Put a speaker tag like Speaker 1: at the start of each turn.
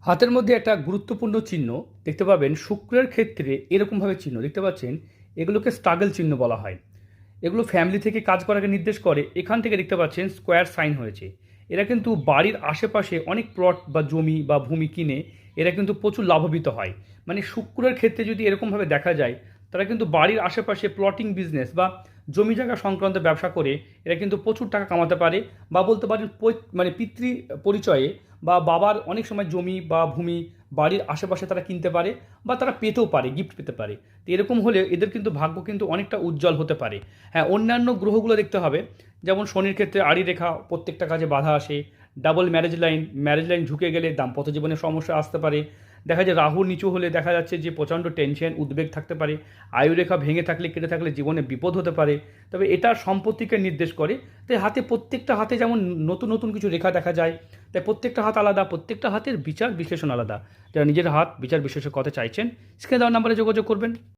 Speaker 1: হাতের মধ্যে একটা গুরুত্বপূর্ণ চিহ্ন দেখতে পাবেন শুক্রের ক্ষেত্রে এরকমভাবে চিহ্ন দেখতে পাচ্ছেন। এগুলোকে স্ট্রাগল চিহ্ন বলা হয়। এগুলো ফ্যামিলি থেকে কাজ করাকে নির্দেশ করে। এখান থেকে দেখতে পাচ্ছেন স্কোয়ার সাইন হয়েছে। এরা কিন্তু বাড়ির আশেপাশে অনেক প্লট বা জমি বা ভূমি কিনে এরা কিন্তু প্রচুর লাভবিত হয়। মানে শুক্রের ক্ষেত্রে যদি এরকমভাবে দেখা যায়, তারা কিন্তু বাড়ির আশেপাশে প্লটিং বিজনেস বা জমি জায়গা সংক্রান্ত ব্যবসা করে এরা কিন্তু প্রচুর টাকা কামাতে পারে। বা বলতে পারেন মানে পিতৃ পরিচয়ে বা বাবার অনেক সময় জমি বা ভূমি বাড়ির আশেপাশে তারা কিনতে পারে বা তারা পেতেও পারে, গিফট পেতে পারে। তো এরকম হলে এদের কিন্তু ভাগ্য কিন্তু অনেকটা উজ্জ্বল হতে পারে। হ্যাঁ, অন্যান্য গ্রহগুলো দেখতে হবে। যেমন শনির ক্ষেত্রে আড়ি রেখা প্রত্যেকটা কাজে বাধা আসে। ডাবল ম্যারেজ লাইন ঝুঁকে গেলে দাম্পত্য জীবনে সমস্যা আসতে পারে। দেখা যায় রাহু নিচু হলে দেখা যাচ্ছে যে প্রচণ্ড টেনশন উদ্বেগ থাকতে পারে। আয়ুরেখা ভেঙে থাকলে কেটে থাকলে জীবনে বিপদ হতে পারে। তবে এটা সম্পত্তিকে নির্দেশ করে। তাই প্রত্যেকটা হাতে যেমন নতুন নতুন কিছু রেখা দেখা যায়, তাই প্রত্যেকটা হাত আলাদা, প্রত্যেকটা হাতের বিচার বিশ্লেষণ আলাদা। যারা নিজের হাত বিচার বিশ্লেষণ করতে চাইছেন, স্ক্রিনে দেওয়া নাম্বারে যোগাযোগ করবেন।